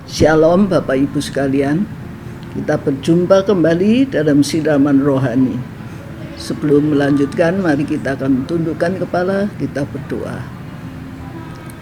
Shalom Bapak Ibu sekalian, kita berjumpa kembali dalam siraman rohani. Sebelum melanjutkan, mari kita akan tundukkan kepala, kita berdoa.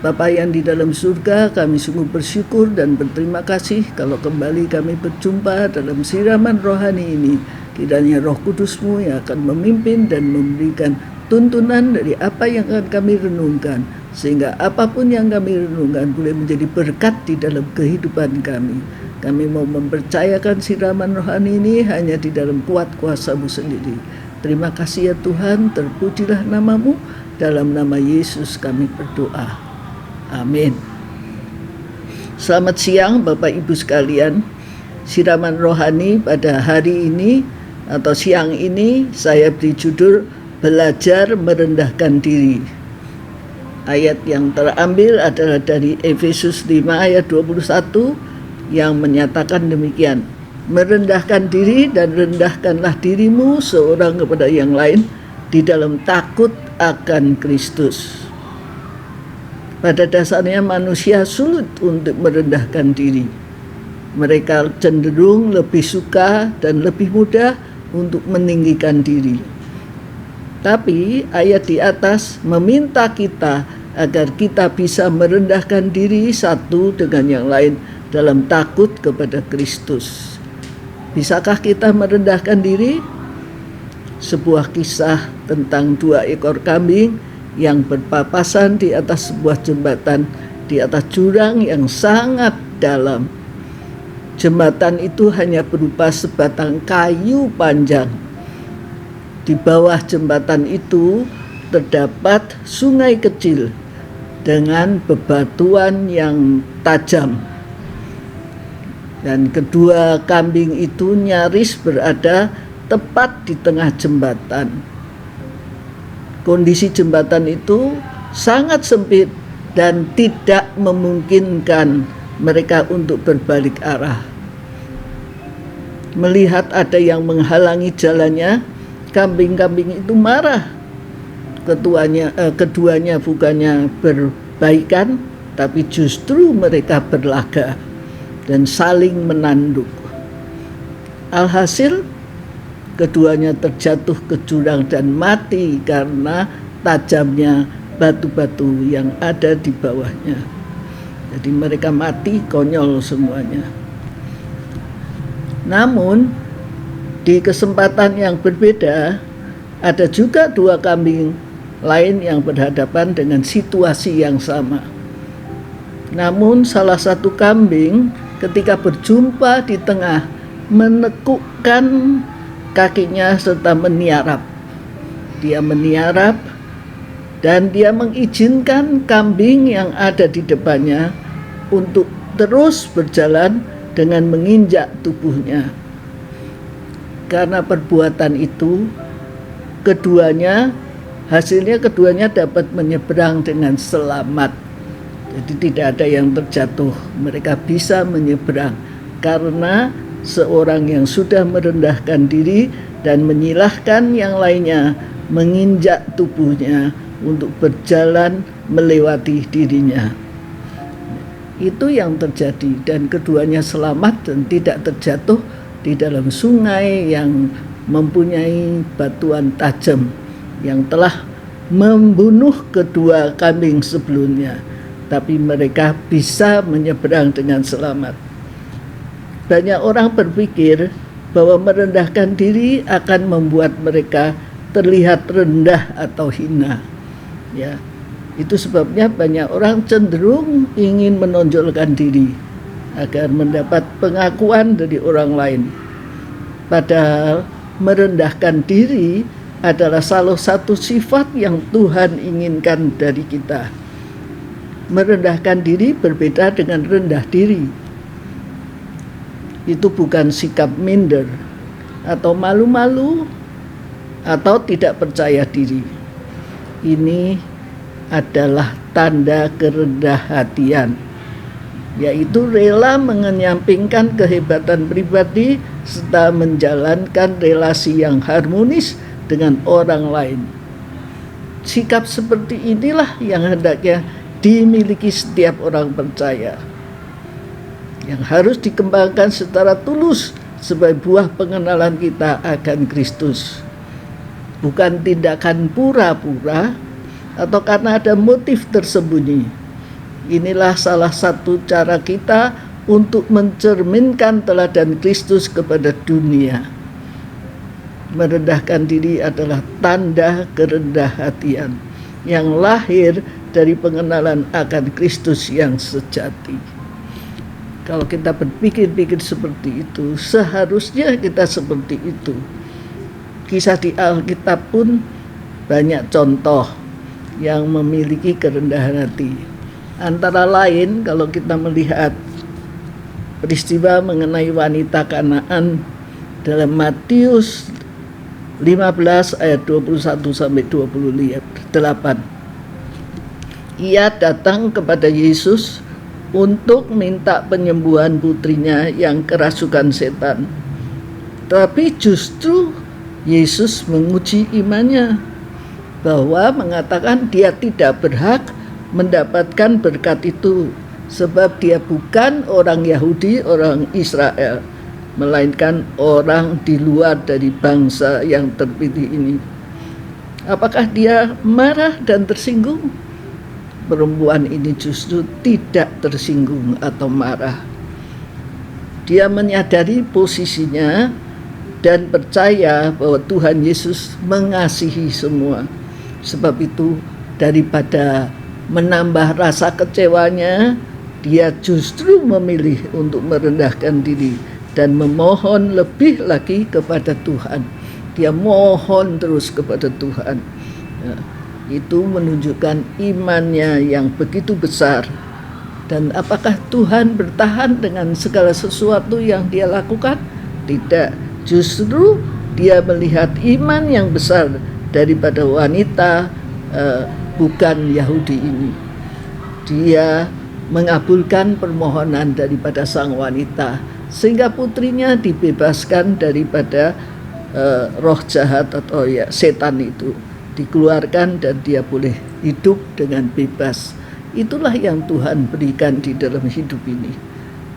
Bapa yang di dalam surga, kami sungguh bersyukur dan berterima kasih kalau kembali kami berjumpa dalam siraman rohani ini. Kiranya Roh Kudus-Mu yang akan memimpin dan memberikan tuntunan dari apa yang akan kami renungkan, sehingga apapun yang kami renungkan boleh menjadi berkat di dalam kehidupan kami. Kami mau mempercayakan siraman rohani ini hanya di dalam kuat kuasa-Mu sendiri. Terima kasih ya Tuhan, terpujilah nama-Mu. Dalam nama Yesus kami berdoa. Amin. Selamat siang Bapak Ibu sekalian. Siraman rohani pada hari ini atau siang ini saya beri judul Belajar Merendahkan Diri. Ayat yang terambil adalah dari Efesus 5 ayat 21 yang menyatakan demikian. Merendahkan diri dan rendahkanlah dirimu seorang kepada yang lain di dalam takut akan Kristus. Pada dasarnya manusia sulit untuk merendahkan diri. Mereka cenderung lebih suka dan lebih mudah untuk meninggikan diri. Tapi ayat di atas meminta kita agar kita bisa merendahkan diri satu dengan yang lain dalam takut kepada Kristus. Bisakah kita merendahkan diri? Sebuah kisah tentang 2 ekor kambing yang berpapasan di atas sebuah jembatan di atas jurang yang sangat dalam. Jembatan itu hanya berupa sebatang kayu panjang. Di bawah jembatan itu terdapat sungai kecil dengan bebatuan yang tajam. Dan kedua kambing itu nyaris berada tepat di tengah jembatan. Kondisi jembatan itu sangat sempit dan tidak memungkinkan mereka untuk berbalik arah. Melihat ada yang menghalangi jalannya, kambing-kambing itu marah. Keduanya bukannya berbaikan, tapi justru mereka berlaga dan saling menanduk. Alhasil keduanya terjatuh ke jurang dan mati karena tajamnya batu-batu yang ada di bawahnya. Jadi mereka mati konyol semuanya. Namun di kesempatan yang berbeda ada juga 2 kambing lain yang berhadapan dengan situasi yang sama. Namun salah satu kambing ketika berjumpa di tengah menekukkan kakinya serta meniarap. Dia meniarap dan dia mengizinkan kambing yang ada di depannya untuk terus berjalan dengan menginjak tubuhnya. Karena perbuatan itu, hasilnya keduanya dapat menyeberang dengan selamat. Jadi tidak ada yang terjatuh, mereka bisa menyeberang karena seorang yang sudah merendahkan diri dan menyilahkan yang lainnya menginjak tubuhnya untuk berjalan melewati dirinya. Itu yang terjadi dan keduanya selamat dan tidak terjatuh di dalam sungai yang mempunyai batuan tajam yang telah membunuh kedua kambing sebelumnya, tapi mereka bisa menyeberang dengan selamat. Banyak orang berpikir bahwa merendahkan diri akan membuat mereka terlihat rendah atau hina. Ya, itu sebabnya banyak orang cenderung ingin menonjolkan diri agar mendapat pengakuan dari orang lain. Padahal merendahkan diri adalah salah satu sifat yang Tuhan inginkan dari kita. Merendahkan diri berbeda dengan rendah diri. Itu bukan sikap minder atau malu-malu atau tidak percaya diri. Ini adalah tanda kerendah hatian, yaitu rela mengenyampingkan kehebatan pribadi serta menjalankan relasi yang harmonis dengan orang lain. Sikap seperti inilah yang hendaknya dimiliki setiap orang percaya. yang harus dikembangkan secara tulus sebagai buah pengenalan kita akan Kristus. Bukan tindakan pura-pura atau karena ada motif tersembunyi. Inilah salah satu cara kita untuk mencerminkan teladan Kristus kepada dunia. Merendahkan diri adalah tanda kerendah hatian yang lahir dari pengenalan akan Kristus yang sejati. Kalau kita berpikir-pikir seperti itu, seharusnya kita seperti itu. Kisah di Alkitab pun banyak contoh yang memiliki kerendahan hati. Antara lain kalau kita melihat peristiwa mengenai wanita Kanaan dalam Matius 15 ayat 21 sampai 28. Ia datang kepada Yesus untuk minta penyembuhan putrinya yang kerasukan setan. Tapi justru Yesus menguji imannya, bahwa mengatakan dia tidak berhak mendapatkan berkat itu, sebab dia bukan orang Yahudi, orang Israel, melainkan orang di luar dari bangsa yang terpilih ini. Apakah dia marah dan tersinggung? Perempuan ini justru tidak tersinggung atau marah. Dia menyadari posisinya dan percaya bahwa Tuhan Yesus mengasihi semua. Sebab itu daripada menambah rasa kecewanya, dia justru memilih untuk merendahkan diri dan memohon lebih lagi kepada Tuhan. Dia mohon terus kepada Tuhan. Ya, itu menunjukkan imannya yang begitu besar. Dan apakah Tuhan bertahan dengan segala sesuatu yang dia lakukan? Tidak. Justru dia melihat iman yang besar daripada wanita bukan Yahudi ini. Dia mengabulkan permohonan daripada sang wanita sehingga putrinya dibebaskan daripada roh jahat atau setan itu, dikeluarkan dan dia boleh hidup dengan bebas. Itulah yang Tuhan berikan di dalam hidup ini.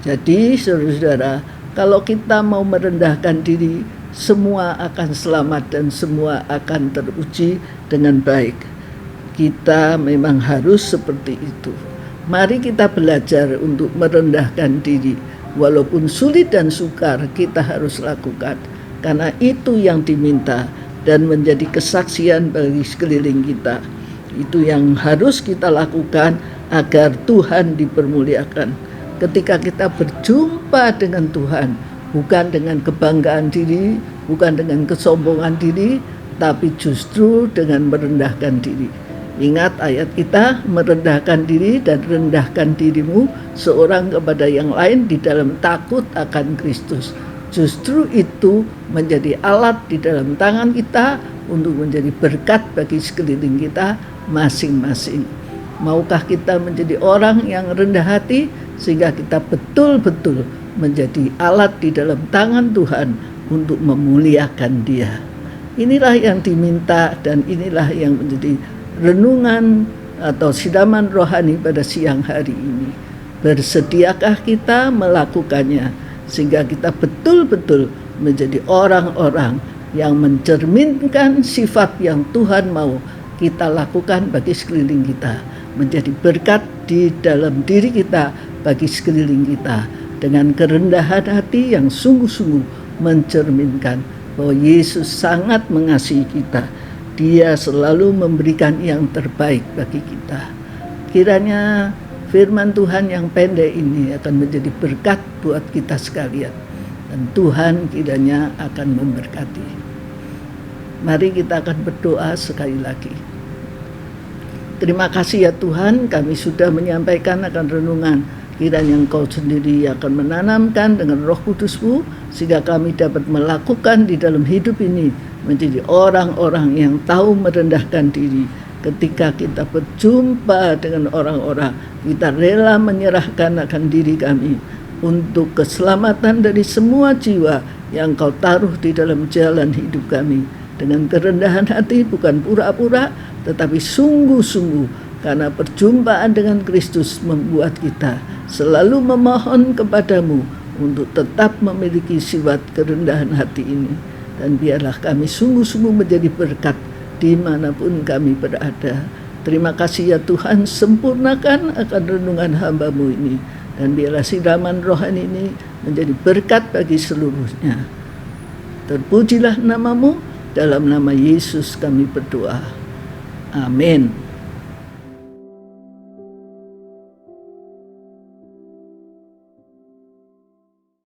Jadi saudara-saudara, kalau kita mau merendahkan diri, semua akan selamat dan semua akan teruji dengan baik. Kita memang harus seperti itu. Mari kita belajar untuk merendahkan diri. Walaupun sulit dan sukar, kita harus lakukan. Karena itu yang diminta dan menjadi kesaksian bagi sekeliling kita. Itu yang harus kita lakukan agar Tuhan dipermuliakan. Ketika kita berjumpa dengan Tuhan, bukan dengan kebanggaan diri, bukan dengan kesombongan diri, tapi justru dengan merendahkan diri. Ingat ayat kita, merendahkan diri dan rendahkan dirimu seorang kepada yang lain di dalam takut akan Kristus. Justru itu menjadi alat di dalam tangan kita untuk menjadi berkat bagi sekeliling kita masing-masing. Maukah kita menjadi orang yang rendah hati sehingga kita betul-betul menjadi alat di dalam tangan Tuhan untuk memuliakan Dia. Inilah yang diminta dan inilah yang menjadi renungan atau siraman rohani pada siang hari ini. Bersediakah kita melakukannya sehingga kita betul-betul menjadi orang-orang yang mencerminkan sifat yang Tuhan mau kita lakukan bagi sekeliling kita, menjadi berkat di dalam diri kita bagi sekeliling kita, dengan kerendahan hati yang sungguh-sungguh mencerminkan bahwa Yesus sangat mengasihi kita. Dia selalu memberikan yang terbaik bagi kita. Kiranya firman Tuhan yang pendek ini akan menjadi berkat buat kita sekalian, dan Tuhan kiranya akan memberkati. Mari kita akan berdoa sekali lagi. Terima kasih ya Tuhan, kami sudah menyampaikan akan renungan. Kiranya Engkau sendiri akan menanamkan dengan Roh Kudus-Mu, sehingga kami dapat melakukan di dalam hidup ini menjadi orang-orang yang tahu merendahkan diri. Ketika kita berjumpa dengan orang-orang, kita rela menyerahkan akan diri kami untuk keselamatan dari semua jiwa yang Engkau taruh di dalam jalan hidup kami. Dengan kerendahan hati, bukan pura-pura, tetapi sungguh-sungguh karena perjumpaan dengan Kristus membuat kita selalu memohon kepadamu untuk tetap memiliki sifat kerendahan hati ini. Dan biarlah kami sungguh-sungguh menjadi berkat dimanapun kami berada. Terima kasih ya Tuhan, sempurnakan akan renungan hamba-Mu ini. Dan biarlah siraman rohani ini menjadi berkat bagi seluruhnya. Terpujilah nama-Mu, dalam nama Yesus kami berdoa. Amin.